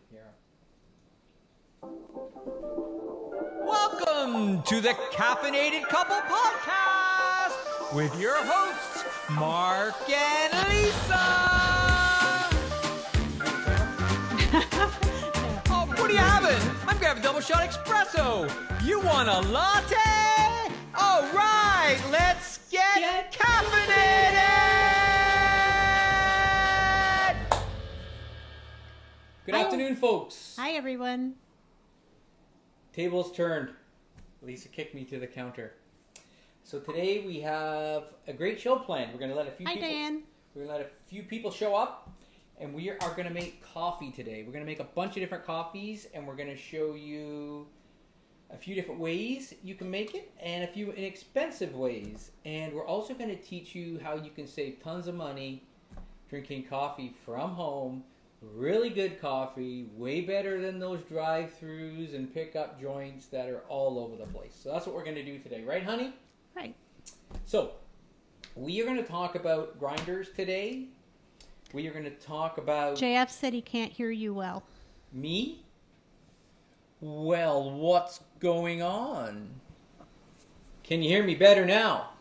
here. Welcome to the Caffeinated Couple Podcast with your hosts, Mark and Lisa. Oh, what are you having? I'm grabbing a double shot espresso. You want a latte? All right, let's get caffeinated. Good afternoon, folks. Hi, everyone. Tables turned. Lisa kicked me to the counter. So today we have a great show planned. We're going to let a few people. Hi, Dan. We're going to let a few people show up, and we are going to make coffee today. We're going to make a bunch of different coffees, and we're going to show you a few different ways you can make it, and a few inexpensive ways. And we're also going to teach you how you can save tons of money drinking coffee from home. Really good coffee, way better than those drive-thrus and pickup joints that are all over the place. So that's what we're going to do today, right, honey? Right. So we are going to talk about grinders today. We are going to talk about... JF said he can't hear you well. Me? Well, what's going on? Can you hear me better now?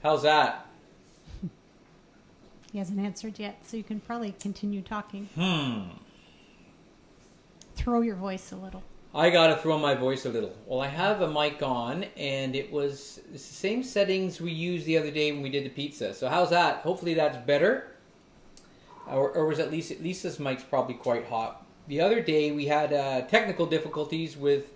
How's that? He hasn't answered yet, so you can probably continue talking. Throw your voice a little. I gotta throw my voice a little. Well, I have a mic on, and it's the same settings we used the other day when we did the pizza. So how's that? Hopefully that's better. Or was at least Lisa's mic's probably quite hot. The other day we had technical difficulties with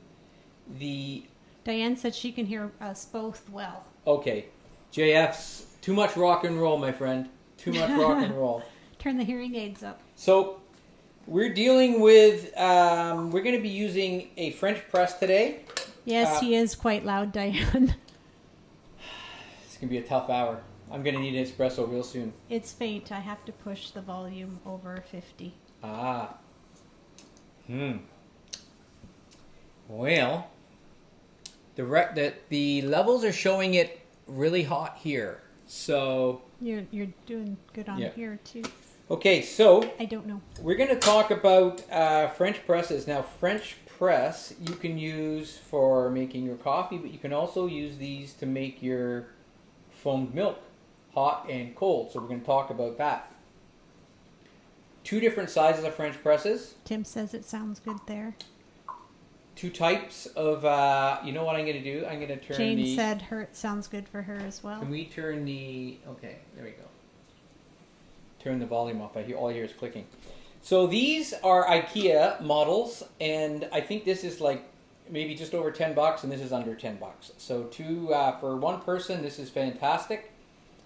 the... Diane said she can hear us both well. Okay. JF's too much rock and roll, my friend. Too much rock and roll. Turn the hearing aids up. So we're dealing with, we're going to be using a French press today. Yes, he is quite loud, Diane. It's going to be a tough hour. I'm going to need an espresso real soon. It's faint. I have to push the volume over 50. Ah. Well, the levels are showing it really hot here. So... You're doing good on here, too. Okay, so... I don't know. We're going to talk about French presses. Now, French press you can use for making your coffee, but you can also use these to make your foamed milk, hot and cold. So we're going to talk about that. Two different sizes of French presses. Tim says it sounds good there. Two types of, you know what I'm going to do? I'm going to turn Jane said it sounds good for her as well. Can we turn okay, there we go. Turn the volume off. All I hear is clicking. So these are IKEA models, and I think this is like maybe just over $10, and this is under $10. So for one person, this is fantastic.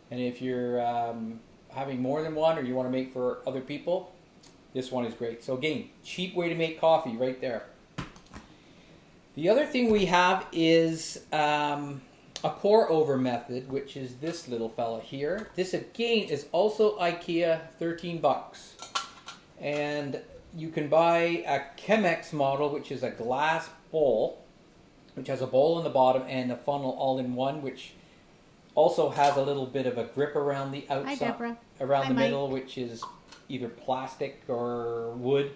And if you're having more than one, or you want to make for other people, this one is great. So again, cheap way to make coffee right there. The other thing we have is a pour-over method, which is this little fella here. This, again, is also IKEA, $13. And you can buy a Chemex model, which is a glass bowl, which has a bowl on the bottom and a funnel all in one, which also has a little bit of a grip around the outside. Hi, Deborah. Around the middle, which is either plastic or wood.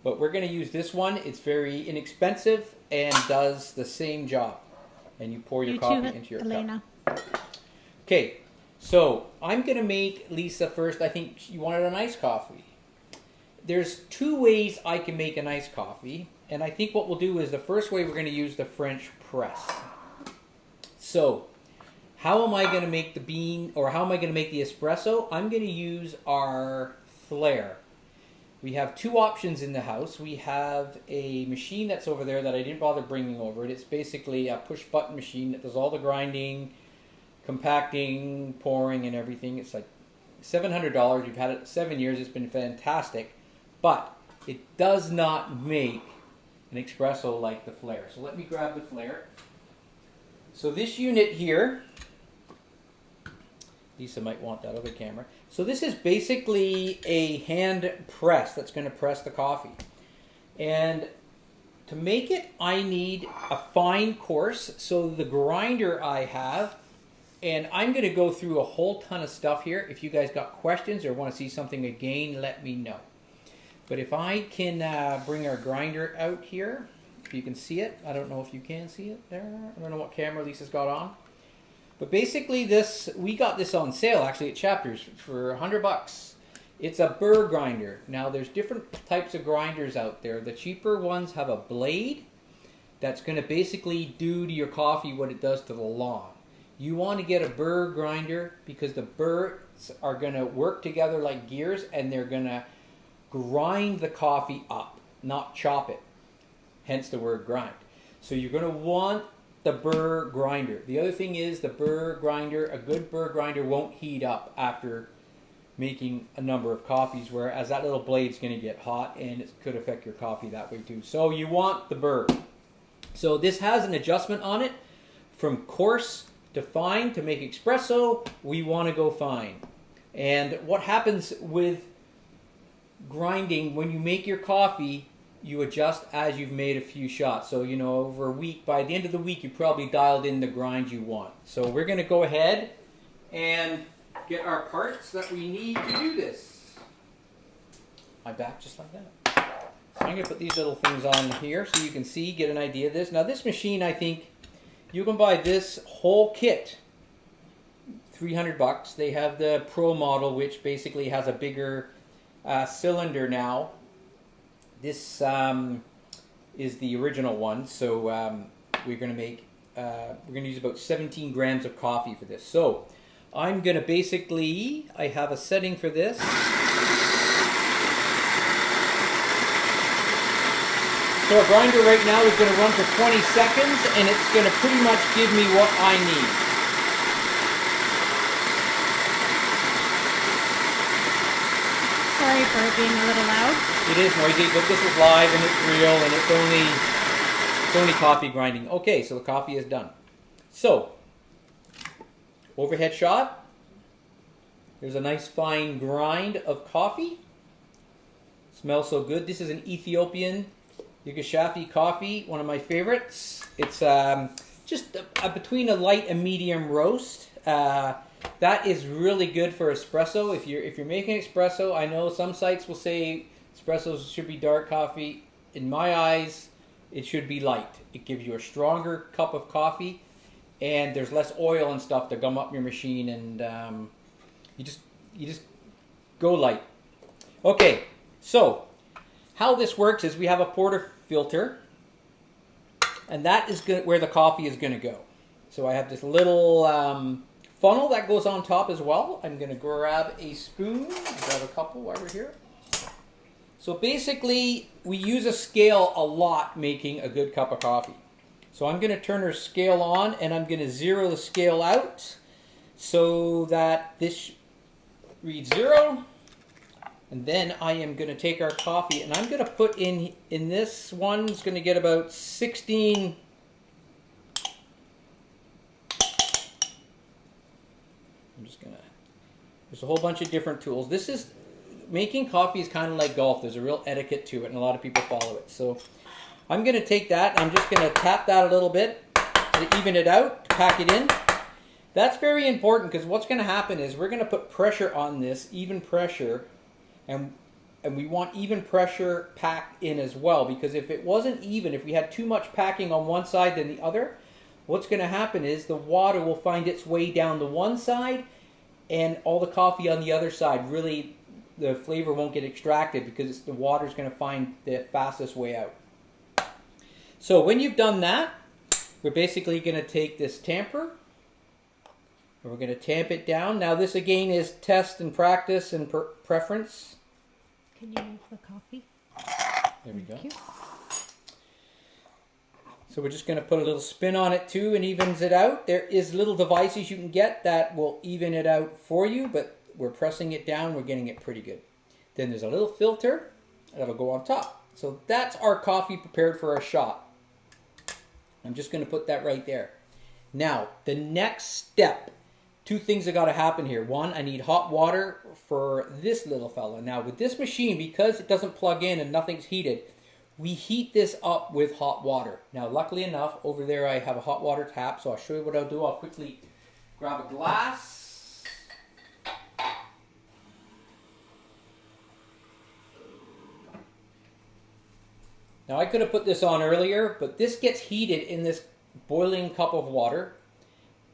But we're going to use this one. It's very inexpensive and does the same job. And you pour your coffee into your Elena. cup. Okay, so I'm going to make Lisa first. I think you wanted an iced coffee. There's two ways I can make an iced coffee. And I think what we'll do is the first way we're going to use the French press. So how am I going to make the bean, or how am I going to make the espresso? I'm going to use our Flare. We have two options in the house. We have a machine that's over there that I didn't bother bringing over. It's basically a push-button machine that does all the grinding, compacting, pouring, and everything. It's like $700. We've had it 7 years. It's been fantastic. But it does not make an espresso like the Flare. So let me grab the Flare. So this unit here... Lisa might want that other camera. So this is basically a hand press that's going to press the coffee. And to make it, I need a fine coarse. So the grinder I have, and I'm going to go through a whole ton of stuff here. If you guys got questions or want to see something again, let me know. But if I can bring our grinder out here, if you can see it. I don't know if you can see it there. I don't know what camera Lisa's got on. But basically this, we got this on sale actually at Chapters for $100. It's a burr grinder. Now there's different types of grinders out there. The cheaper ones have a blade that's going to basically do to your coffee what it does to the lawn. You want to get a burr grinder because the burrs are going to work together like gears and they're going to grind the coffee up, not chop it. Hence the word grind. So you're going to want the burr grinder. The other thing is the burr grinder, a good burr grinder won't heat up after making a number of coffees, whereas that little blade's going to get hot and it could affect your coffee that way too. So you want the burr. So this has an adjustment on it from coarse to fine. To make espresso, we want to go fine. And what happens with grinding, when you make your coffee, you adjust as you've made a few shots. So, you know, over a week, by the end of the week, you probably dialed in the grind you want. So we're going to go ahead and get our parts that we need to do this. My back just like that. So I'm going to put these little things on here so you can see, get an idea of this. Now this machine, I think, you can buy this whole kit, $300. They have the Pro model, which basically has a bigger cylinder now. This is the original one, so we're going to make, we're going to use about 17 grams of coffee for this. So I'm going to basically, I have a setting for this. So our grinder right now is going to run for 20 seconds, and it's going to pretty much give me what I need. Sorry for it being a little loud. It is noisy, but this is live and it's real and it's only coffee grinding. Okay, so the coffee is done. So, overhead shot. There's a nice fine grind of coffee. Smells so good. This is an Ethiopian Yugoshafi coffee, one of my favorites. It's just between a light and medium roast. That is really good for espresso. If you're making espresso, I know some sites will say espressos should be dark coffee. In my eyes, it should be light. It gives you a stronger cup of coffee, and there's less oil and stuff to gum up your machine, and you just go light. Okay, so how this works is we have a porter filter, and that is where the coffee is going to go. So I have this little funnel that goes on top as well. I'm going to grab a spoon, grab a couple while we're here. So basically, we use a scale a lot making a good cup of coffee. So I'm going to turn our scale on, and I'm going to zero the scale out so that this reads 0. And then I am going to take our coffee, and I'm going to put in this one, it's going to get about 16. I'm just going to, there's a whole bunch of different tools. This is, making coffee is kind of like golf. There's a real etiquette to it, and a lot of people follow it. So I'm going to take that, and I'm just going to tap that a little bit to even it out, to pack it in. That's very important, because what's going to happen is we're going to put pressure on this, even pressure, and we want even pressure packed in as well, because if it wasn't even, if we had too much packing on one side than the other, what's going to happen is the water will find its way down the one side, and all the coffee on the other side, really the flavor won't get extracted because the water is going to find the fastest way out. So when you've done that, we're basically going to take this tamper, and we're going to tamp it down. Now this again is test and practice and preference. Can you move the coffee? There we go. Thank you. So we're just going to put a little spin on it too, and evens it out. There is little devices you can get that will even it out for you, but we're pressing it down, we're getting it pretty good. Then there's a little filter that'll go on top. So that's our coffee prepared for our shot. I'm just going to put that right there. Now, the next step, two things that got to happen here. One, I need hot water for this little fella. Now, with this machine, because it doesn't plug in and nothing's heated, we heat this up with hot water. Now, luckily enough, over there I have a hot water tap, so I'll show you what I'll do. I'll quickly grab a glass. Now I could have put this on earlier, but this gets heated in this boiling cup of water.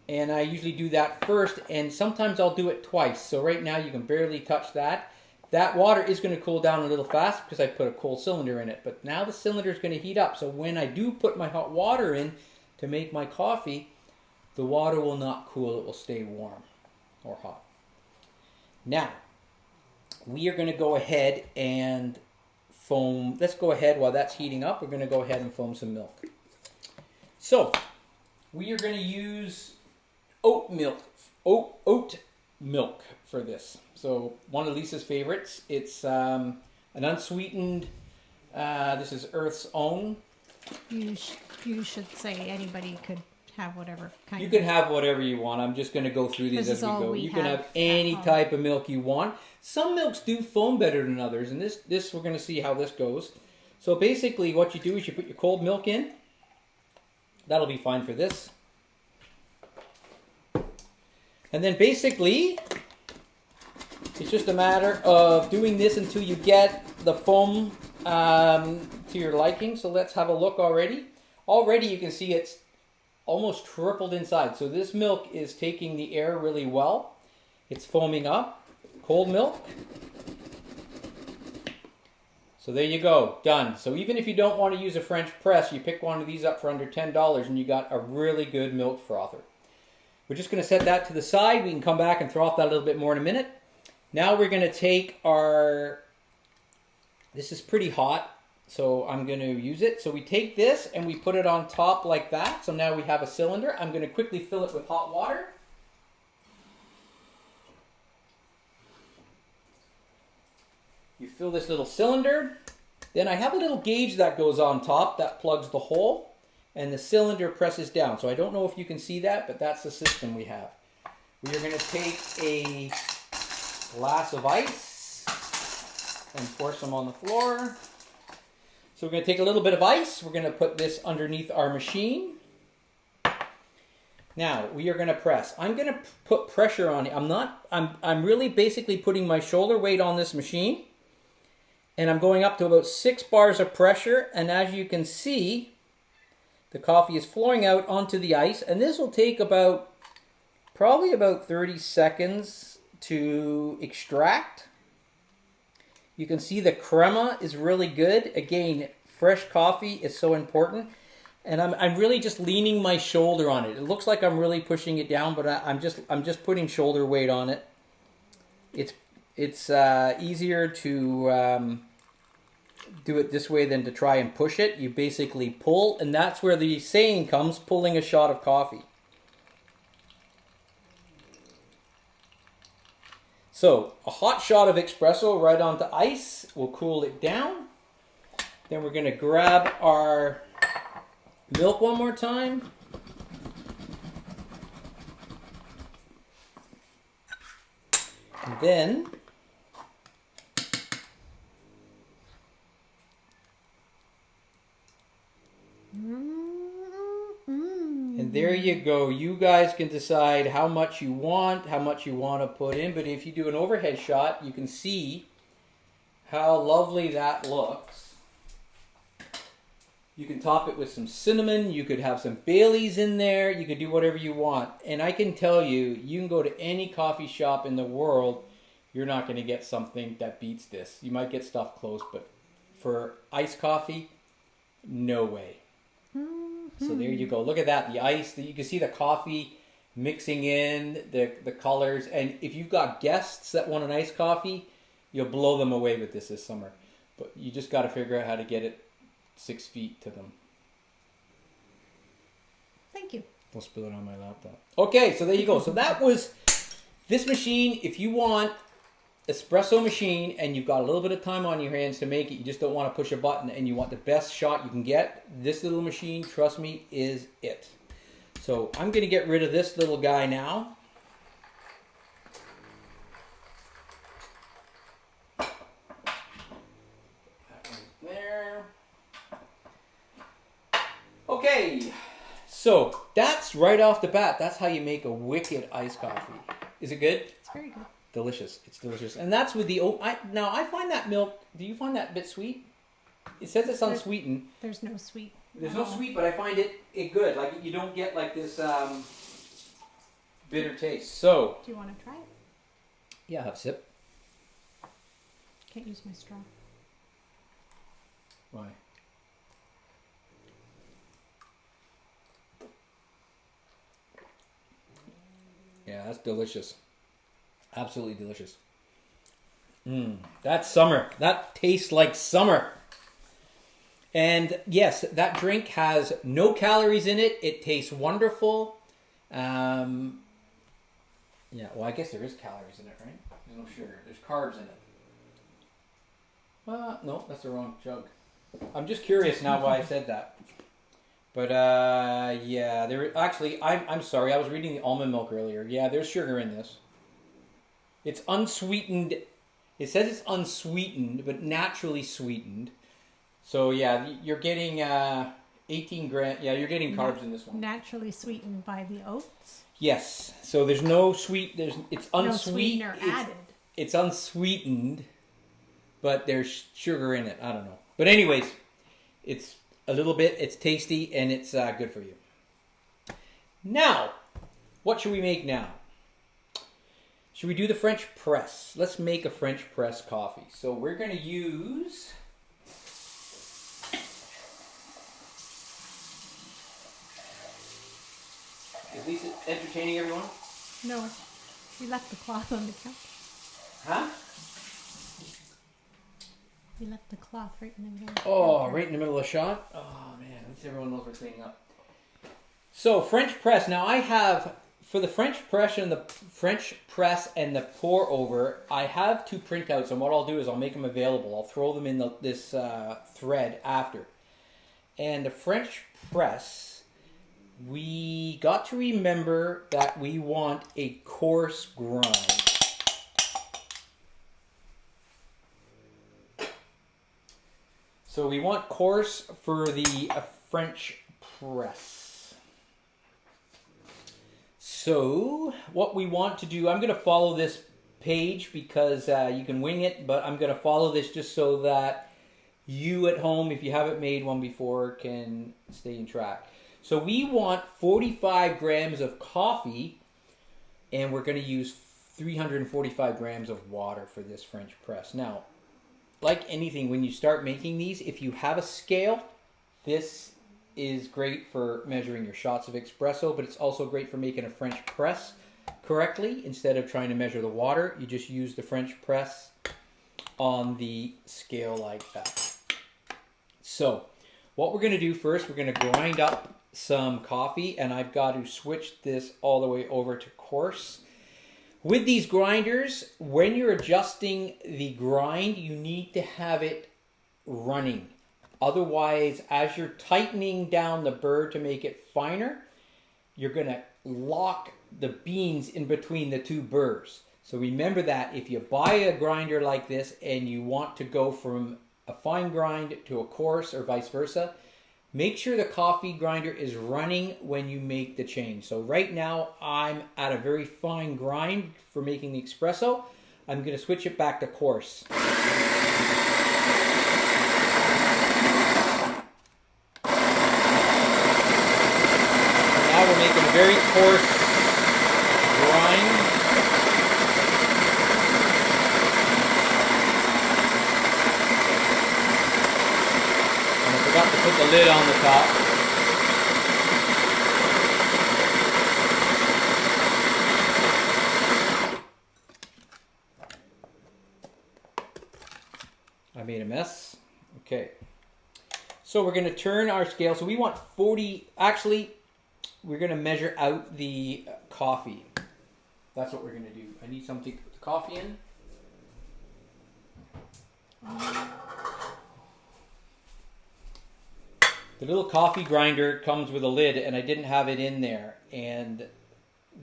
And I usually do that first, and sometimes I'll do it twice. So right now you can barely touch that. That water is going to cool down a little fast because I put a cold cylinder in it. But now the cylinder is going to heat up. So when I do put my hot water in to make my coffee, the water will not cool. It will stay warm or hot. Now, we are going to go ahead and foam. Let's go ahead while that's heating up. We're going to go ahead and foam some milk. So, we are going to use oat milk for this. So one of Lisa's favorites. It's an unsweetened. This is Earth's Own. You should say anybody could have whatever kind. You can have whatever you want. I'm just going to go through these as we go. You can have any type of milk you want. Some milks do foam better than others, and this we're going to see how this goes. So basically, what you do is you put your cold milk in. That'll be fine for this. And then basically, it's just a matter of doing this until you get the foam to your liking. So let's have a look already. Already you can see it's almost tripled inside. So this milk is taking the air really well. It's foaming up. Cold milk. So there you go, done. So even if you don't want to use a French press, you pick one of these up for under $10 and you got a really good milk frother. We're just going to set that to the side. We can come back and froth that a little bit more in a minute. Now we're going to take our, this is pretty hot, so I'm going to use it. So we take this and we put it on top like that. So now we have a cylinder. I'm going to quickly fill it with hot water. You fill this little cylinder. Then I have a little gauge that goes on top that plugs the hole. And the cylinder presses down. So I don't know if you can see that, but that's the system we have. We are going to take a glass of ice and pour some on the floor. So we're going to take a little bit of ice. We're going to put this underneath our machine. Now we are going to press. I'm going to put pressure on it. I'm really basically putting my shoulder weight on this machine. And I'm going up to about 6 bars of pressure. And as you can see, the coffee is flowing out onto the ice, and this will take probably about 30 seconds to extract. You can see the crema is really good. Again, fresh coffee is so important. And I'm really just leaning my shoulder on it. It looks like I'm really pushing it down, but I'm just putting shoulder weight on it. It's easier to do it this way than to try and push it. You basically pull, and that's where the saying comes, pulling a shot of coffee. So a hot shot of espresso right onto ice will cool it down. Then we're going to grab our milk one more time. And then there you go. You guys can decide how much you want to put in. But if you do an overhead shot, you can see how lovely that looks. You can top it with some cinnamon. You could have some Baileys in there. You could do whatever you want. And I can tell you, you can go to any coffee shop in the world. You're not going to get something that beats this. You might get stuff close, but for iced coffee, no way. So there you go. Look at that. The ice. You can see the coffee mixing in, the colors. And if you've got guests that want an iced coffee, you'll blow them away with this summer. But you just got to figure out how to get it 6 feet to them. Thank you. Don't spill it on my laptop. Okay, so there you go. So that was this machine. If you want espresso machine and you've got a little bit of time on your hands to make it, you just don't want to push a button and you want the best shot you can get, this little machine, trust me, is it. So I'm going to get rid of this little guy now. There. Okay, so that's right off the bat. That's how you make a wicked iced coffee. Is it good? It's very good. Delicious. It's delicious. And that's with the oat. Now, I find that milk, do you find that a bit sweet? It says it's unsweetened. There's no sweet. There's no sweet, but I find it good. Like you don't get like this bitter taste. So. Do you want to try it? Yeah, have a sip. Can't use my straw. Why? Yeah, that's delicious. Absolutely delicious. That's summer. That tastes like summer. And yes, that drink has no calories in it. It tastes wonderful. Yeah, well, I guess there is calories in it, right? There's no sugar. There's carbs in it. No, that's the wrong jug. I'm just curious now why I said that. But yeah, there actually. I'm sorry. I was reading the almond milk earlier. Yeah, there's sugar in this. It's unsweetened. It says it's unsweetened, but naturally sweetened. So yeah, you're getting 18 grams. Yeah, you're getting carbs in this one. Naturally sweetened by the oats. Yes. So there's no sweet. It's unsweet. No sweetener added. It's unsweetened, but there's sugar in it. I don't know. But anyways, it's a little bit. It's tasty and it's good for you. Now, what should we make now? Should we do the French press? Let's make a French press coffee. So we're going to use. Is Lisa entertaining everyone? No, you left the cloth on the couch. Huh? You left the cloth right in the middle. Oh, right in the middle of the shot? Oh, man. At least everyone knows we're cleaning up. So, French press. Now, I have, for the French press and the pour over, I have 2 printouts. And what I'll do is I'll make them available. I'll throw them in this thread after. And the French press, we got to remember that we want a coarse grind. So we want coarse for the French press. So what we want to do, I'm going to follow this page because you can wing it, but I'm going to follow this just so that you at home, if you haven't made one before, can stay in track. So we want 45 grams of coffee, and we're going to use 345 grams of water for this French press. Now, like anything, when you start making these, if you have a scale, this is great for measuring your shots of espresso, but it's also great for making a French press correctly. Instead of trying to measure the water, you just use the French press on the scale like that. So, what we're going to do first, we're going to grind up some coffee, and I've got to switch this all the way over to coarse. With these grinders, when you're adjusting the grind, you need to have it running. Otherwise, as you're tightening down the burr to make it finer, you're going to lock the beans in between the 2 burrs. So remember that if you buy a grinder like this and you want to go from a fine grind to a coarse or vice versa, make sure the coffee grinder is running when you make the change. So right now I'm at a very fine grind for making the espresso. I'm going to switch it back to coarse. So now we're making a very coarse grind. Forgot to put the lid on the top. I made a mess. Okay. So we're going to turn our scale. So we want 40. Actually, we're going to measure out the coffee. That's what we're going to do. I need something to put the coffee in. The little coffee grinder comes with a lid, and I didn't have it in there, and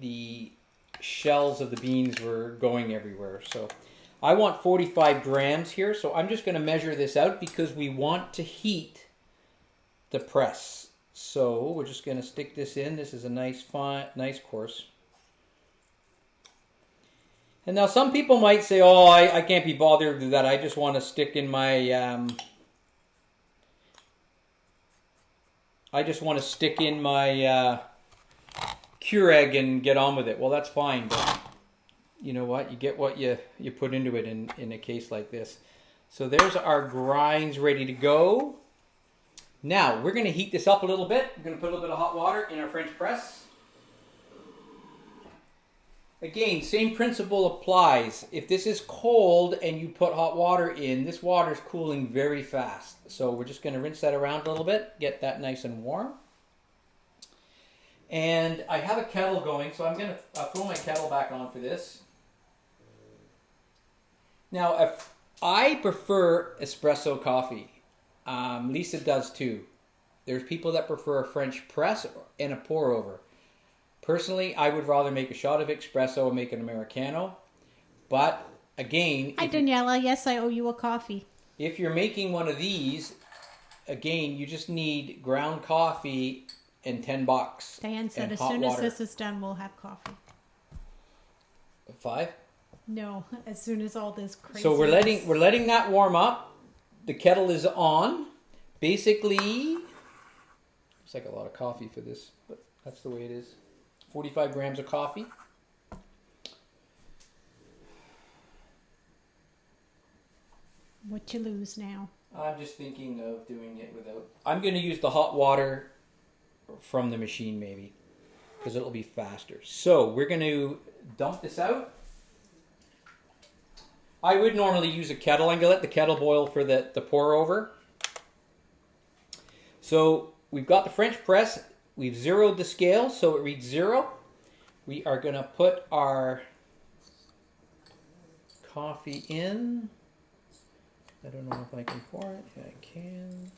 the shells of the beans were going everywhere. So I want 45 grams here, so I'm just going to measure this out because we want to heat the press. So we're just going to stick this in. This is a nice course. And now some people might say, oh, I can't be bothered with that. I just want to stick in my I just want to stick in my Keurig and get on with it. Well, that's fine, but you know what? You get what you put into it in a case like this. So there's our grinds ready to go. Now, we're going to heat this up a little bit. We're going to put a little bit of hot water in our French press. Again, same principle applies. If this is cold and you put hot water in, this water is cooling very fast. So we're just going to rinse that around a little bit, get that nice and warm. And I have a kettle going, so I'm going to throw my kettle back on for this. Now, if I prefer espresso coffee. Lisa does too. There's people that prefer a French press and a pour over. Personally, I would rather make a shot of espresso and make an Americano. But again... Hi, Daniela. Yes, I owe you a coffee. If you're making one of these, again, you just need ground coffee and $10. Diane said as soon as this is done, we'll have coffee. 5? No, as soon as all this crazy... So we're letting that warm up. The kettle is on. Basically, it's like a lot of coffee for this, but that's the way it is. 45 grams of coffee. What you lose now? I'm just thinking of doing it without... I'm going to use the hot water from the machine maybe, because it'll be faster. So we're going to dump this out. I would normally use a kettle. I'm going to let the kettle boil for the pour over. So we've got the French press. We've zeroed the scale so it reads 0. We are going to put our coffee in. I don't know if I can pour it. I can.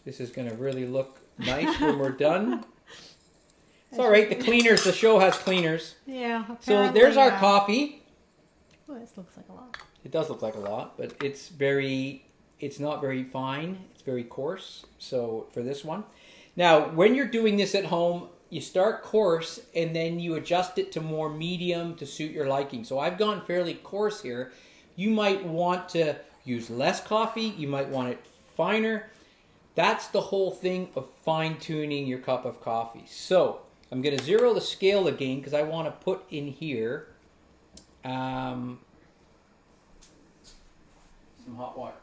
This is going to really look nice when we're done. It's all right. The cleaners, the show has cleaners. Yeah. So there's our coffee. Oh, this looks like a lot. It does look like a lot, but it's not very fine. It's very coarse. So for this one. Now, when you're doing this at home, you start coarse and then you adjust it to more medium to suit your liking. So I've gone fairly coarse here. You might want to use less coffee. You might want it finer. That's the whole thing of fine-tuning your cup of coffee. So I'm going to zero the scale again because I want to put in here some hot water.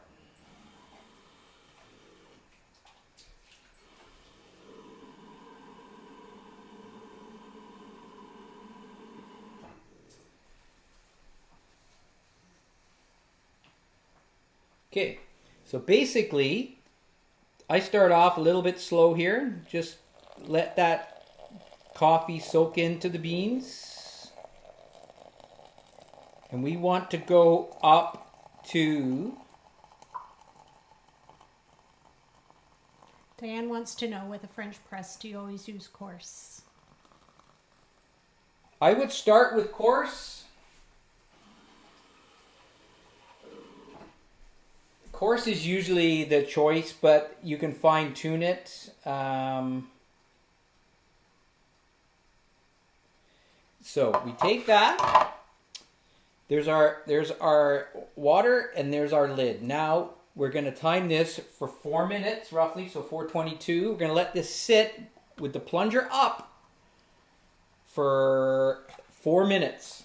Okay, so basically, I start off a little bit slow here. Just let that coffee soak into the beans. And we want to go up to... Diane wants to know, with a French press, do you always use coarse? I would start with coarse. Coarse is usually the choice, but you can fine tune it. So we take that. There's our water and there's our lid. Now we're going to time this for 4 minutes roughly, so 4:22. We're going to let this sit with the plunger up for 4 minutes.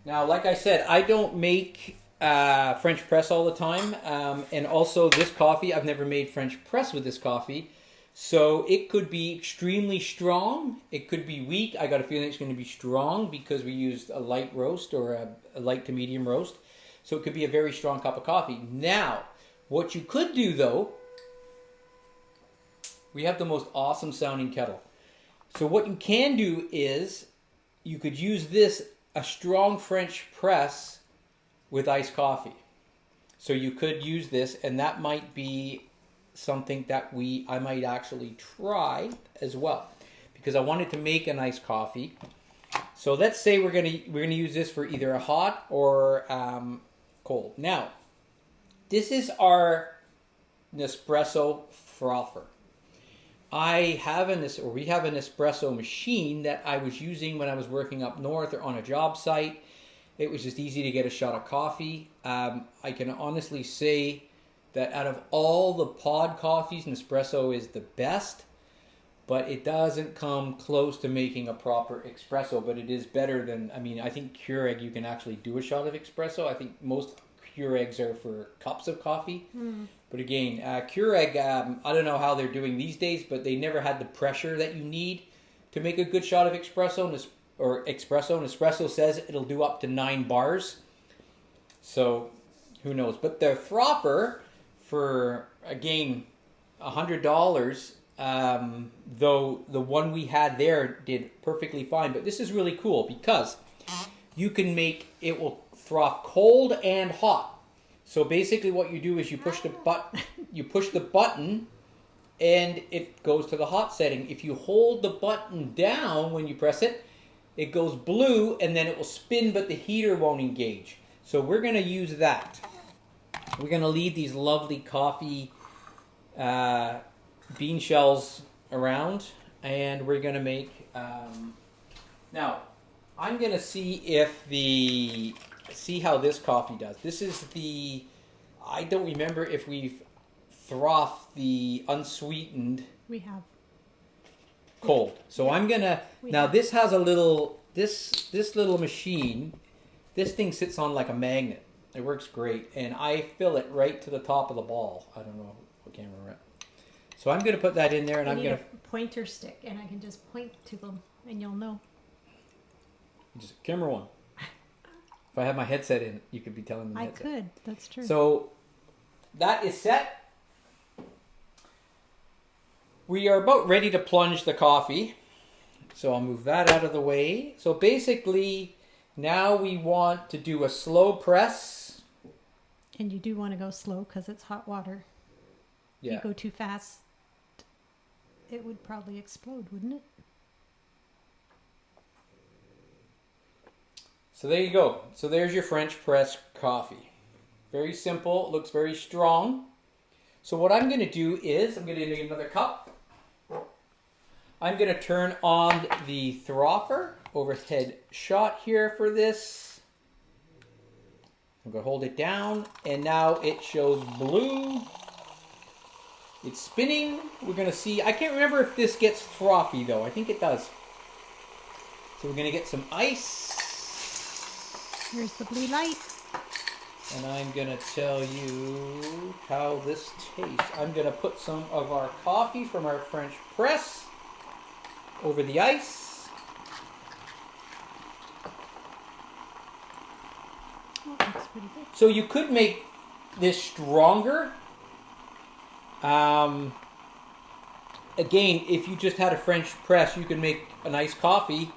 Now, like I said, I don't make French press all the time. And also this coffee, I've never made French press with this coffee. So it could be extremely strong. It could be weak. I got a feeling it's going to be strong because we used a light roast or a light to medium roast. So it could be a very strong cup of coffee. Now, what you could do though, we have the most awesome sounding kettle. So what you can do is you could use this, a strong French press with iced coffee. So you could use this, and that might be something that I might actually try as well, because I wanted to make an iced coffee. So let's say we're gonna use this for either a hot or cold. Now, this is our Nespresso frother. We have an espresso machine that I was using when I was working up north or on a job site, It was just easy to get a shot of coffee. I can honestly say that out of all the pod coffees, Nespresso is the best, but it doesn't come close to making a proper espresso, but it is better than, I mean, I think Keurig, you can actually do a shot of espresso. I think most Keurigs are for cups of coffee. But again, Keurig, I don't know how they're doing these days, but they never had the pressure that you need to make a good shot of espresso. Nespresso says it'll do up to 9 bars. So, who knows? But the frother for, again, $100, though the one we had there did perfectly fine. But this is really cool because you can make, it will froth cold and hot. So basically what you do is you push the button and it goes to the hot setting. If you hold the button down when you press it, it goes blue and then it will spin, but the heater won't engage. So we're going to use that. We're going to leave these lovely coffee bean shells around, and we're going to make... now, I'm going to see how this coffee does. This is the... I don't remember if we've frothed the unsweetened... We have. Cold. So I'm going to... Now, this has a little... This little machine, this thing sits on like a magnet. It works great. And I fill it right to the top of the ball. I don't know what camera we're at. So I'm going to put that in there, and I'm going to... a pointer stick, and I can just point to them, and you'll know. Just camera one. If I had my headset in, you could be telling me. I could. That's true. So that is set. We are about ready to plunge the coffee. So I'll move that out of the way. So basically, now we want to do a slow press. And you do want to go slow because it's hot water. Yeah. If you go too fast, it would probably explode, wouldn't it? So there you go. So there's your French press coffee. Very simple. It looks very strong. So what I'm going to do is, I'm going to need another cup. I'm going to turn on the frother overhead shot here for this. I'm going to hold it down, and now it shows blue. It's spinning. We're going to see. I can't remember if this gets frothy, though. I think it does. So we're going to get some ice. Here's the blue light. And I'm going to tell you how this tastes. I'm going to put some of our coffee from our French press over the ice. Oh, that's pretty good. So you could make this stronger. Again, if you just had a French press, you could make a nice coffee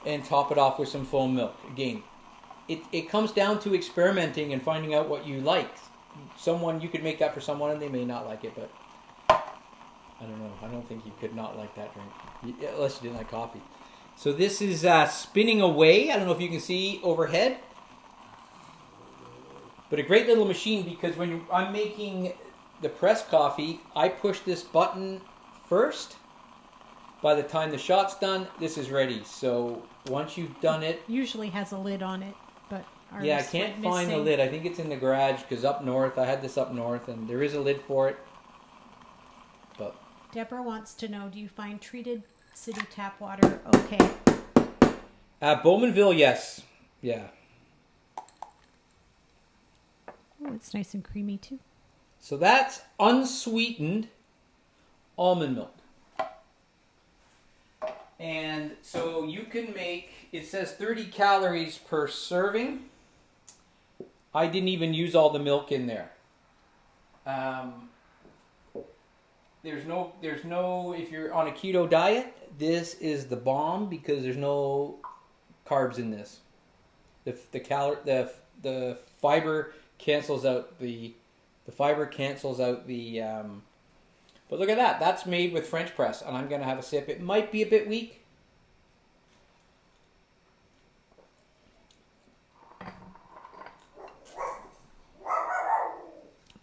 and top it off with some foam milk. Again, it comes down to experimenting and finding out what you like. You could make that for someone and they may not like it, but I don't know. I don't think you could not like that drink, unless you didn't like coffee. So this is spinning away. I don't know if you can see overhead, but a great little machine, because when I'm making the pressed coffee, I push this button first. By the time the shot's done, this is ready. So once you've done it... Usually has a lid on it, but ours yeah, I can't find the lid. I think it's in the garage, because up north, I had this up north, and there is a lid for it. But Deborah wants to know, do you find treated city tap water okay? Bowmanville, yes. Yeah. Oh, it's nice and creamy too. So that's unsweetened almond milk. And so you can make, it says 30 calories per serving. I didn't even use all the milk in there. There's no, if you're on a keto diet, this is the bomb, because there's no carbs in this. The fiber cancels out the but look at that. That's made with French press, and I'm going to have a sip. It might be a bit weak.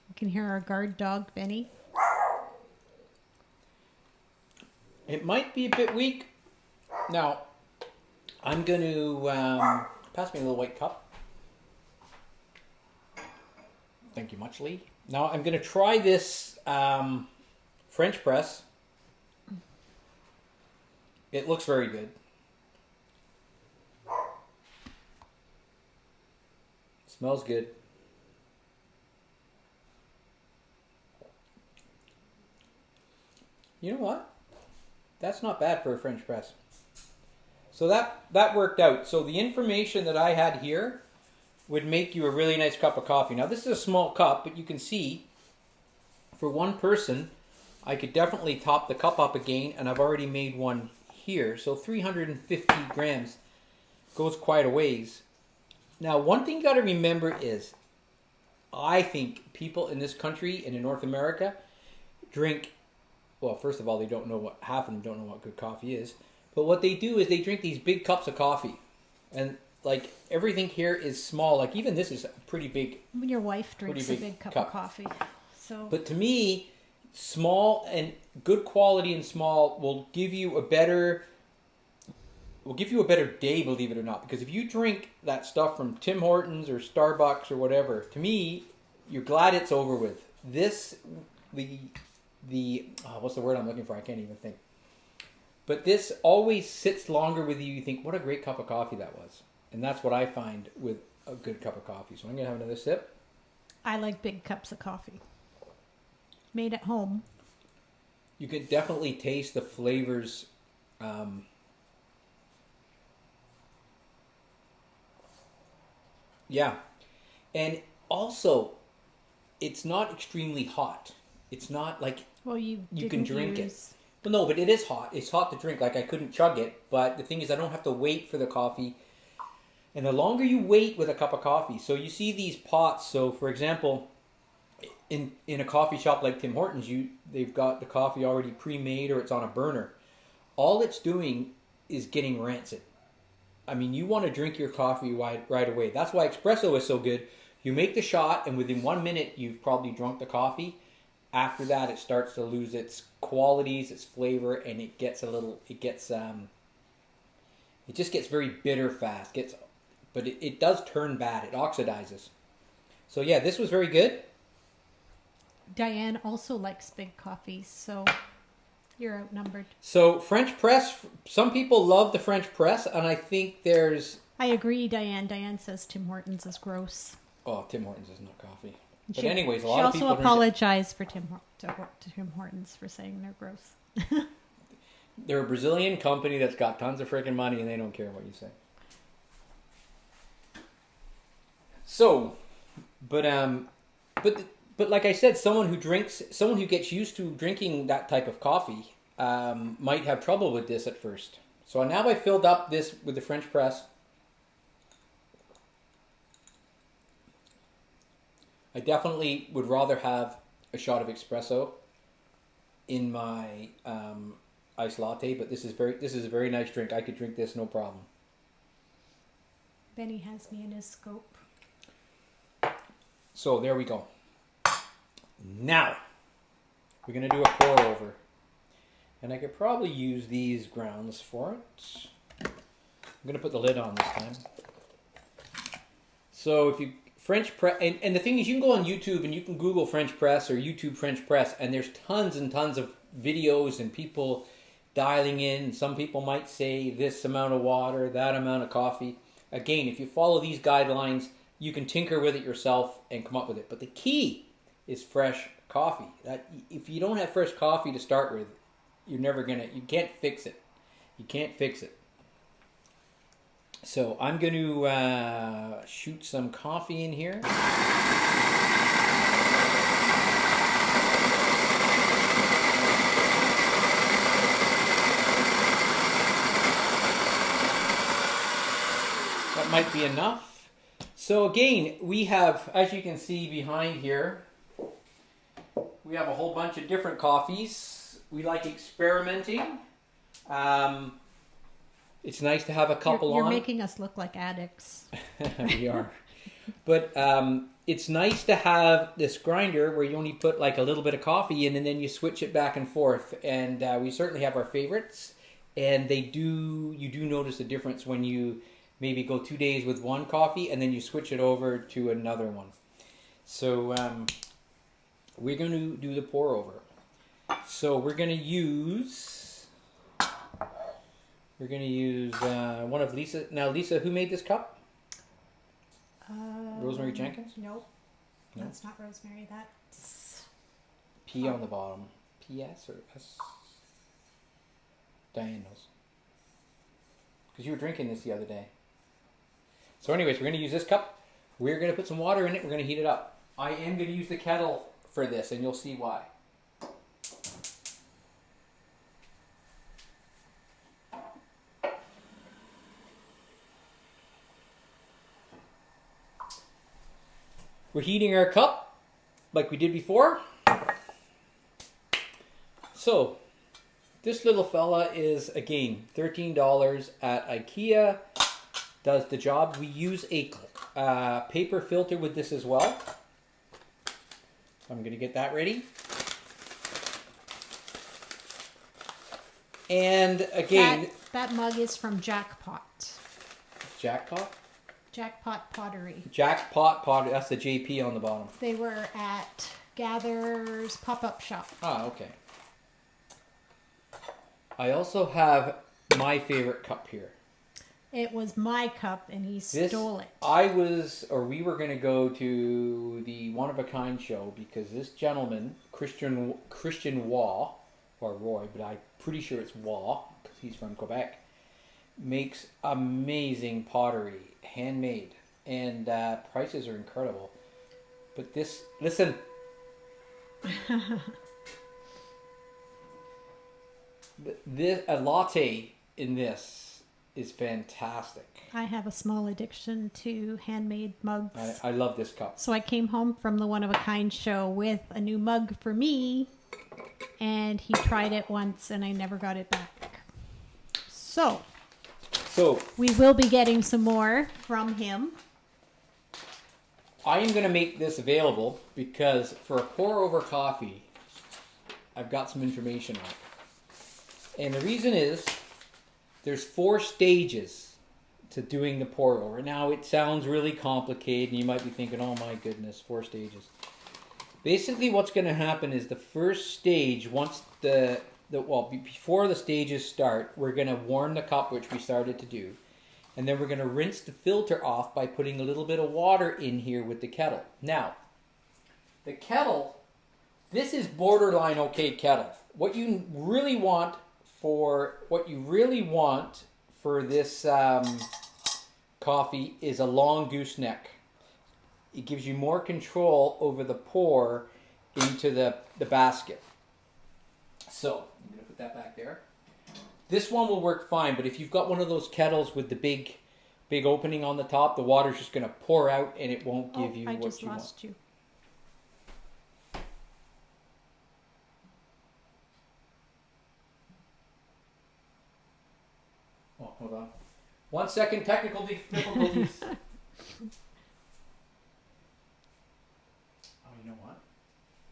You can hear our guard dog, Benny. It might be a bit weak. Now, I'm going to pass me a little white cup. Thank you much, Lee. Now I'm going to try this French press. It looks very good. Smells good. You know what? That's not bad for a French press. So that worked out. So the information that I had here would make you a really nice cup of coffee. Now this is a small cup, but you can see for one person, I could definitely top the cup up again, and I've already made one here. So 350 grams goes quite a ways. Now, one thing you got to remember is, I think people in this country and in North America drink, well, first of all, half of them don't know what good coffee is. But what they do is they drink these big cups of coffee. And like everything here is small. Like even this is a pretty big. Your wife drinks a big cup of coffee. So. But to me, small and good quality and small will give you a better day, believe it or not. Because if you drink that stuff from Tim Hortons or Starbucks or whatever, to me, you're glad it's over with. This, what's the word I'm looking for? I can't even think. But this always sits longer with you. You think, what a great cup of coffee that was. And that's what I find with a good cup of coffee. So I'm going to have another sip. I like big cups of coffee. Made at home. You can definitely taste the flavors. Yeah. And also, it's not extremely hot. It's not like you can drink it. But no, but it is hot. It's hot to drink. Like I couldn't chug it. But the thing is, I don't have to wait for the coffee. And the longer you wait with a cup of coffee, so you see these pots. So for example, in a coffee shop like Tim Hortons, they've got the coffee already pre-made or it's on a burner. All it's doing is getting rancid. I mean, you want to drink your coffee right away. That's why espresso is so good. You make the shot, and within 1 minute, you've probably drunk the coffee. After that, it starts to lose its qualities, its flavor, and it just gets very bitter fast. But it does turn bad. It oxidizes. So yeah, this was very good. Diane also likes big coffees, so you're outnumbered. So French press, some people love the French press, and I think there's... I agree, Diane. Diane says Tim Hortons is gross. Oh, Tim Hortons is not coffee. But anyways, a lot of people... She also apologized to Tim Hortons for saying they're gross. They're a Brazilian company that's got tons of freaking money, and they don't care what you say. So, but like I said, someone who gets used to drinking that type of coffee might have trouble with this at first. So now I filled up this with the French press. I definitely would rather have a shot of espresso in my iced latte, but this is a very nice drink. I could drink this no problem. Benny has me in his scope. So there we go. Now, we're going to do a pour over. And I could probably use these grounds for it. I'm going to put the lid on this time. So if you French press, and the thing is, you can go on YouTube and you can Google French press or YouTube French press, and there's tons and tons of videos and people dialing in. Some people might say this amount of water, that amount of coffee. Again, if you follow these guidelines, you can tinker with it yourself and come up with it. But the key is fresh coffee. If you don't have fresh coffee to start with, you can't fix it. You can't fix it. So I'm going to shoot some coffee in here. That might be enough. So again, we have, as you can see behind here, we have a whole bunch of different coffees. We like experimenting. It's nice to have a couple You're making us look like addicts. We are. But it's nice to have this grinder where you only put like a little bit of coffee in and then you switch it back and forth. And we certainly have our favorites. And you do notice a difference when you maybe go 2 days with one coffee and then you switch it over to another one. So we're going to do the pour over. So we're going to use one of Lisa. Now, Lisa, who made this cup? Rosemary Jenkins? Nope. No? That's not Rosemary. That's P on the bottom. P-S or S? Diane knows. Because you were drinking this the other day. So anyways, we're going to use this cup. We're going to put some water in it. We're going to heat it up. I am going to use the kettle for this, and you'll see why. We're heating our cup like we did before. So, this little fella is, again, $13 at IKEA. Does the job. We use a paper filter with this as well. I'm going to get that ready. And again... That mug is from Jackpot. Jackpot? Jackpot Pottery. Jackpot Pottery. That's the JP on the bottom. They were at Gather's pop-up shop. Ah, okay. I also have my favorite cup here. It was my cup, and he stole it. We were going to go to the One of a Kind show because this gentleman, Christian Waugh, or Roy, but I'm pretty sure it's Waugh because he's from Quebec, makes amazing pottery, handmade, and prices are incredible. But this, listen. A latte in this is fantastic. I have a small addiction to handmade mugs. I love this cup. So I came home from the One of a Kind show with a new mug for me, and he tried it once, and I never got it back. So we will be getting some more from him. I am going to make this available because for a pour-over coffee, I've got some information on it. And the reason is, there's 4 stages to doing the pour-over. Now, it sounds really complicated, and you might be thinking, oh my goodness, 4 stages. Basically, what's going to happen is the first stage, once before the stages start, we're going to warm the cup, which we started to do. And then we're going to rinse the filter off by putting a little bit of water in here with the kettle. Now, the kettle, this is borderline okay kettle. What you really want for this coffee is a long gooseneck. It gives you more control over the pour into the basket. So, I'm going to put that back there. This one will work fine, but if you've got one of those kettles with the big opening on the top, the water's just going to pour out and it won't give you what you want. I just lost you. Oh, hold on. 1 second, technical difficulties. Oh, you know what?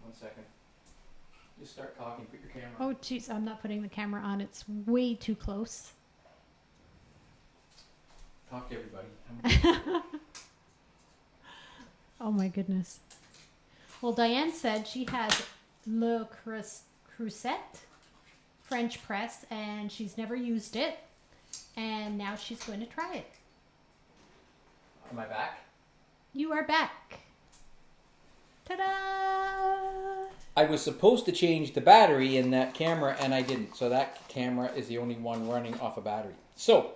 1 second. Just start talking, put your camera on. Oh, jeez, I'm not putting the camera on. It's way too close. Talk to everybody. Oh, my goodness. Well, Diane said she has Le Creuset French press, and she's never used it. And now she's going to try it. Am I back? You are back. Ta-da! I was supposed to change the battery in that camera, and I didn't. So that camera is the only one running off a battery. So,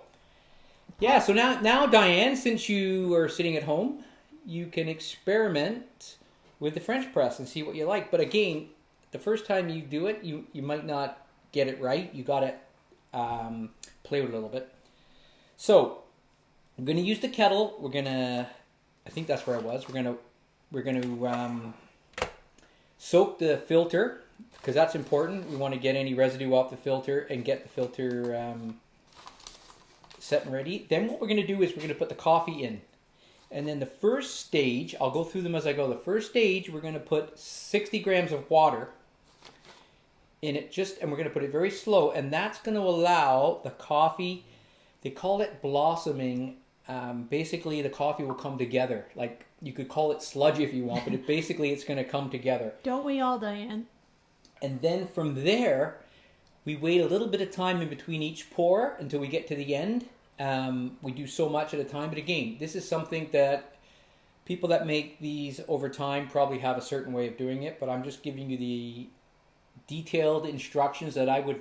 yeah. So now, Diane, since you are sitting at home, you can experiment with the French press and see what you like. But again, the first time you do it, you might not get it right. You got to play with it a little bit. So, I'm going to use the kettle. I think that's where I was. We're going to soak the filter, because that's important. We want to get any residue off the filter and get the filter set and ready. Then what we're going to do is we're going to put the coffee in. And then the first stage, I'll go through them as I go. The first stage, we're going to put 60 grams of water in it, and we're going to put it very slow, and that's going to allow the coffee, they call it blossoming, basically the coffee will come together. Like, you could call it sludge if you want, but basically it's going to come together. Don't we all, Diane? And then from there, we wait a little bit of time in between each pour until we get to the end. We do so much at a time. But again, this is something that people that make these over time probably have a certain way of doing it. But I'm just giving you the detailed instructions that I would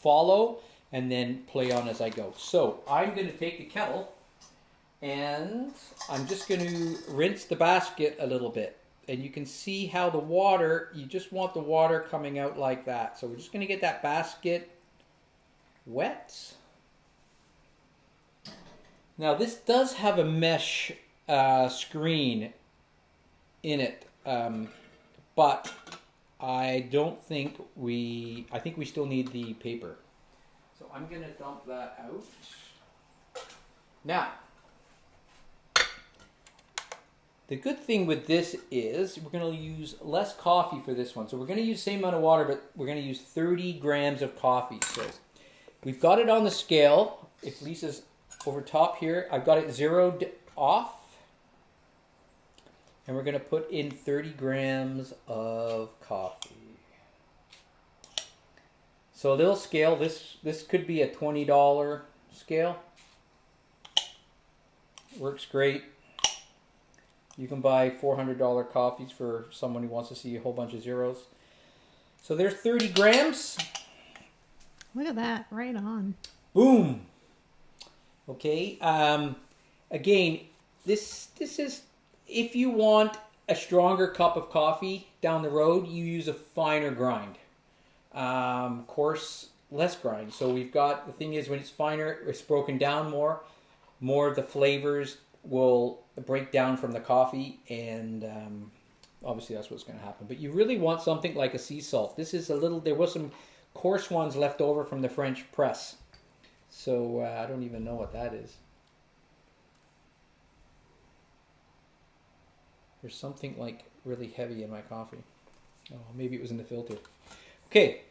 follow and then play on as I go. So I'm going to take the kettle and I'm just going to rinse the basket a little bit. And you can see how the water, you just want the water coming out like that. So we're just going to get that basket wet. Now this does have a mesh screen in it, but I don't think I think we still need the paper. So I'm going to dump that out. Now, the good thing with this is we're going to use less coffee for this one. So we're going to use the same amount of water, but we're going to use 30 grams of coffee. So we've got it on the scale. If Lisa's over top here, I've got it zeroed off. And we're going to put in 30 grams of coffee. So a little scale. This could be a $20 scale. Works great. You can buy $400 coffees for someone who wants to see a whole bunch of zeros. So there's 30 grams. Look at that, right on. Boom. Okay. Again, this is, if you want a stronger cup of coffee down the road, you use a finer grind. Coarse, less grind. So we've got, the thing is, when it's finer, it's broken down more. More of the flavors will break down from the coffee, and obviously that's what's going to happen. But you really want something like a sea salt. This is a little, there was some coarse ones left over from the French press. So I don't even know what that is. There's something like really heavy in my coffee. Oh, maybe it was in the filter. Okay.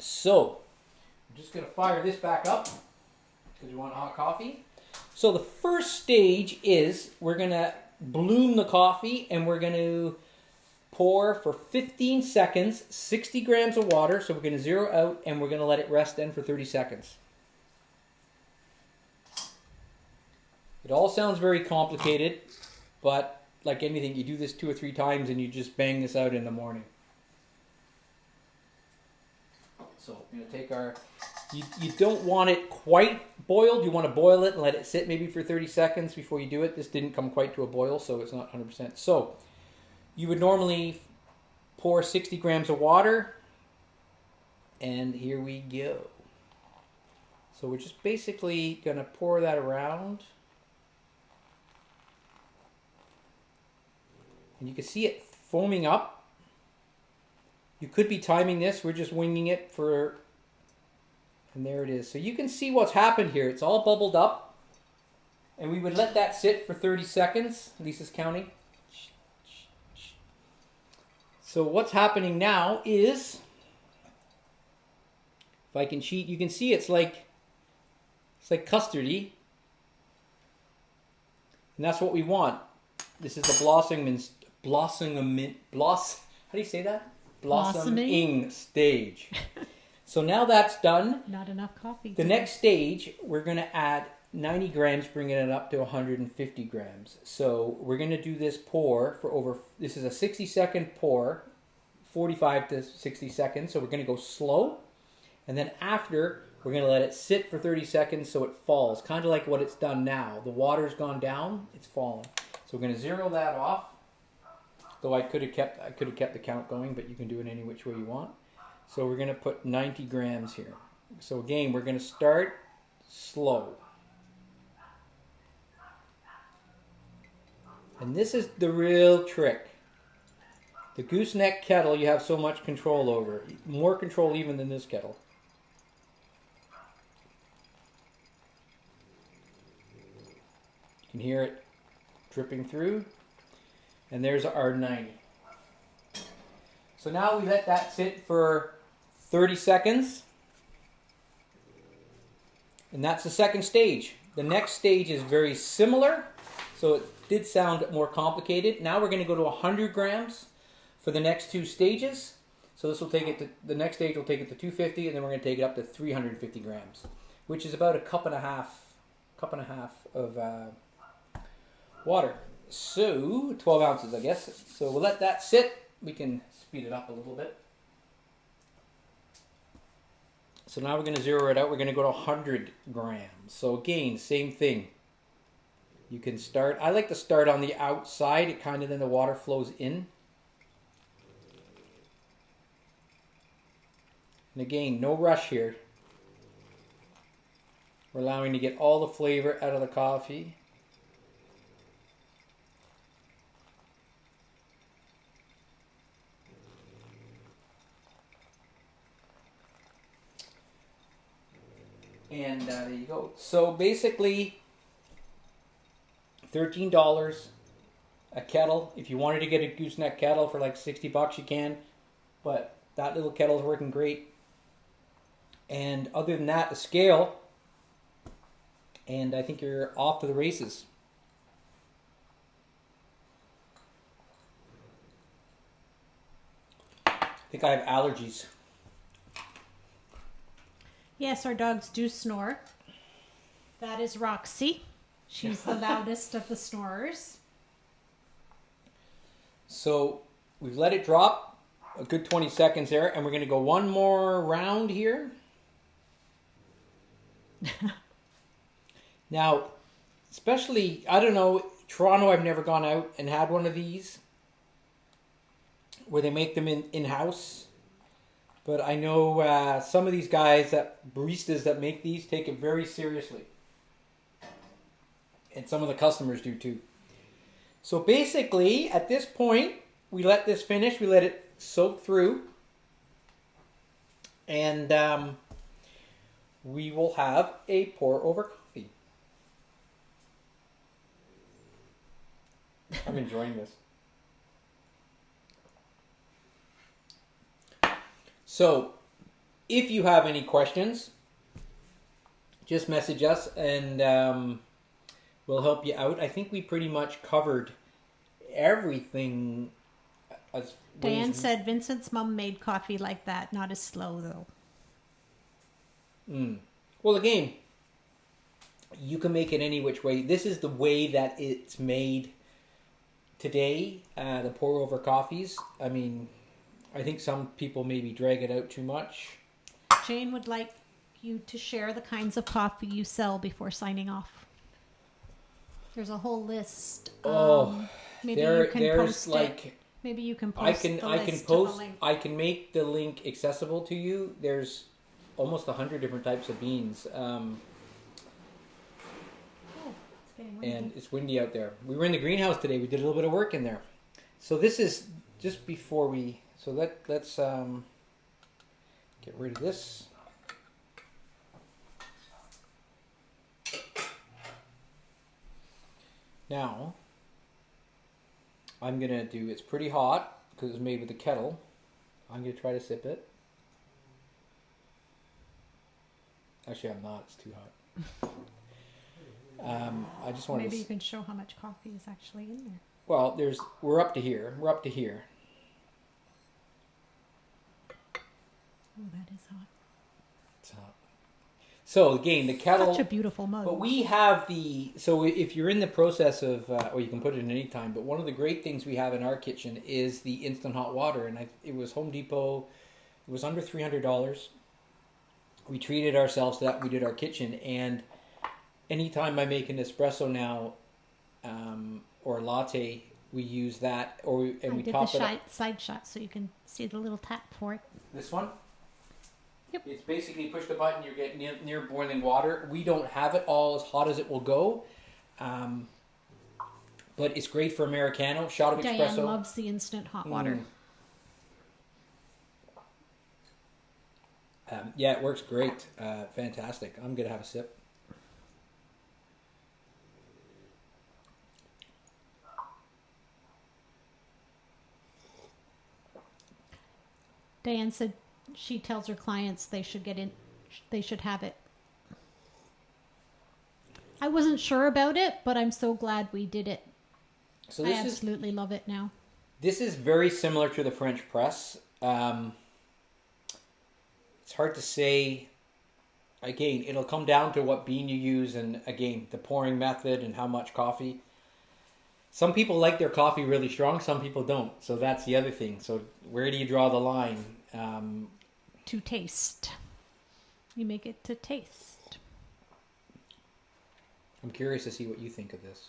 So I'm just going to fire this back up because we want hot coffee. So the first stage is we're going to bloom the coffee, and we're going to pour for 15 seconds, 60 grams of water. So we're going to zero out, and we're going to let it rest then for 30 seconds. It all sounds very complicated, but like anything, you do this 2 or 3 times and you just bang this out in the morning. So we're going to take our, you don't want it quite boiled. You want to boil it and let it sit maybe for 30 seconds before you do it. This didn't come quite to a boil, so it's not 100%. So you would normally pour 60 grams of water, and here we go. So we're just basically going to pour that around. And you can see it foaming up. You could be timing this. We're just winging it for, and there it is. So you can see what's happened here. It's all bubbled up. And we would let that sit for 30 seconds. Lisa's counting. So what's happening now is, if I can cheat, you can see it's like custardy. And that's what we want. This is the how do you say that? Blossoming stage. So now that's done. Not enough coffee. The next stage, we're going to add 90 grams, bringing it up to 150 grams. So we're going to do this pour for over, this is a 60-second pour, 45 to 60 seconds. So we're going to go slow. And then after, we're going to let it sit for 30 seconds so it falls. Kind of like what it's done now. The water's gone down, it's fallen. So we're going to zero that off. Though I could have kept the count going, but you can do it any which way you want. So we're going to put 90 grams here. So again, we're going to start slow. And this is the real trick. The gooseneck kettle you have so much control over. More control even than this kettle. You can hear it dripping through. And there's our 90. So now we let that sit for 30 seconds. And that's the second stage. The next stage is very similar, so it did sound more complicated. Now we're going to go to 100 grams for the next two stages. So this will take it to, the next stage will take it to 250, and then we're going to take it up to 350 grams, which is about a cup and a half of water. So 12 ounces, I guess. So we'll let that sit. We can speed it up a little bit. So now we're going to zero it out. We're going to go to 100 grams. So again, same thing. You can start. I like to start on the outside. It kind of then the water flows in. And again, no rush here. We're allowing to get all the flavor out of the coffee. And there you go. So basically, $13 a kettle. If you wanted to get a gooseneck kettle for like $60, you can. But that little kettle is working great. And other than that, the scale. And I think you're off to the races. I think I have allergies. Yes, our dogs do snore. That is Roxy. She's the loudest of the snorers. So we've let it drop a good 20 seconds there, and we're going to go one more round here. Now, especially, I don't know, Toronto, I've never gone out and had one of these where they make them in-house. But I know some of these guys, baristas that make these, take it very seriously. And some of the customers do too. So basically, at this point, we let this finish. We let it soak through. And we will have a pour-over coffee. I'm enjoying this. So, if you have any questions, just message us and we'll help you out. I think we pretty much covered everything. Diane said Vincent's mom made coffee like that, not as slow though. Well, again, you can make it any which way. This is the way that it's made today, the pour-over coffees. I mean, I think some people maybe drag it out too much. Jane would like you to share the kinds of coffee you sell before signing off. There's a whole list. Maybe you can post like it. Maybe you can post the link. I can make the link accessible to you. There's almost 100 different types of beans. It's getting windy. And it's windy out there. We were in the greenhouse today. We did a little bit of work in there. So this is just before we... So let's get rid of this. Now, I'm going to do... It's pretty hot because it's made with a kettle. I'm going to try to sip it. Actually, I'm not. It's too hot. I just want to... Maybe you can show how much coffee is actually in there. Well, we're up to here. We're up to here. Oh, that is hot. It's hot. So again, the kettle... Such a beautiful mug. But we have so if you're in the process of, or you can put it in any time, but one of the great things we have in our kitchen is the instant hot water. And it was Home Depot, it was under $300. We treated ourselves to that. We did our kitchen. And anytime I make an espresso now, or a latte, we use that, we top it up. I did the side shot so you can see the little tap for it. This one? Yep. It's basically push the button, you get near boiling water. We don't have it all as hot as it will go. But it's great for Americano, shot of Diane espresso. Diane loves the instant hot water. Yeah, it works great. Fantastic. I'm going to have a sip. Diane said she tells her clients they should have it. I wasn't sure about it, but I'm so glad we did it. So I absolutely love it now. This is very similar to the French press. It's hard to say. Again, it'll come down to what bean you use, and again, the pouring method and how much coffee. Some people like their coffee really strong, some people don't. So that's the other thing. So where do you draw the line? To taste. You make it to taste. I'm curious to see what you think of this.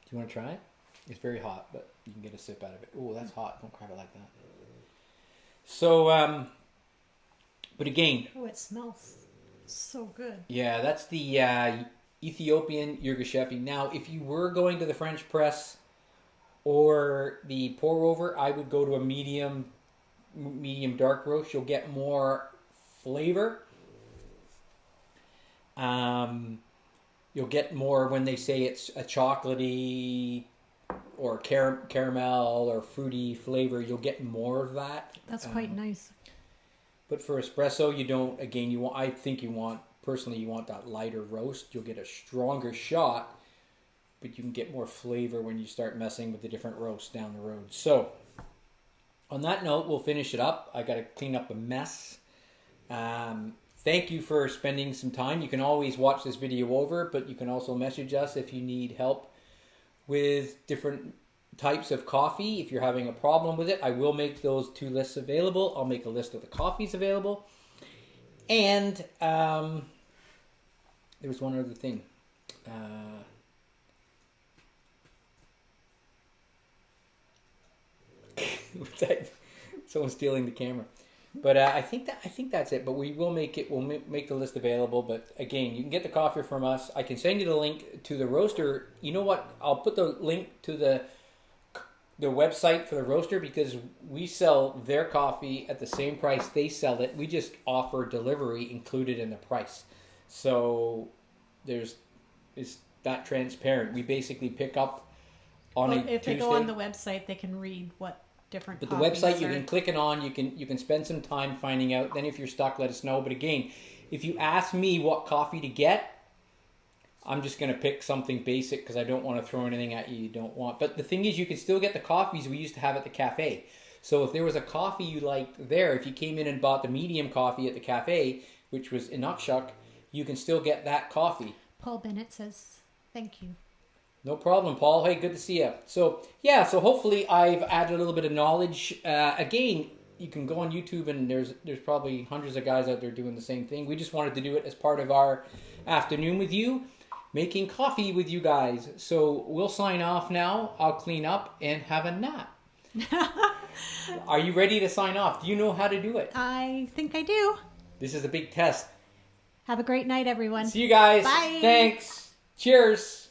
Do you want to try it? It's very hot, but you can get a sip out of it. Oh, that's hot. Don't grab it like that. So, but again... Oh, it smells so good. Yeah, that's the Ethiopian Yirgacheffe. Now, if you were going to the French press or the pour over, I would go to a medium dark roast. You'll get more flavor. You'll get more when they say it's a chocolatey or caramel or fruity flavor. You'll get more of that. That's quite nice. But for espresso, you don't. Again, you want. I think you want. Personally, you want that lighter roast. You'll get a stronger shot, but you can get more flavor when you start messing with the different roasts down the road. So, on that note, we'll finish it up. I got to clean up a mess. Thank you for spending some time. You can always watch this video over, but you can also message us if you need help with different types of coffee. If you're having a problem with it, I will make those 2 lists available. I'll make a list of the coffees available. And there was one other thing. Someone's stealing the camera. But I think that's it. But we will make it. We'll make the list available. But again, you can get the coffee from us. I can send you the link to the roaster. You know what? I'll put the link to the website for the roaster, because we sell their coffee at the same price they sell it. We just offer delivery included in the price. So it's not transparent. We basically pick up on a Tuesday. If they go on the website, they can read what different. But the website, you can click it on. You can spend some time finding out. Then if you're stuck, let us know. But again, if you ask me what coffee to get, I'm just going to pick something basic because I don't want to throw anything at you don't want. But the thing is, you can still get the coffees we used to have at the cafe. So if there was a coffee you liked there, if you came in and bought the medium coffee at the cafe, which was Inukshuk, you can still get that coffee. Paul Bennett says, thank you. No problem, Paul. Hey, good to see you. So, yeah, so hopefully I've added a little bit of knowledge. Again, you can go on YouTube and there's probably hundreds of guys out there doing the same thing. We just wanted to do it as part of our afternoon with you, making coffee with you guys. So we'll sign off now. I'll clean up and have a nap. Are you ready to sign off? Do you know how to do it? I think I do. This is a big test. Have a great night, everyone. See you guys. Bye. Thanks. Cheers.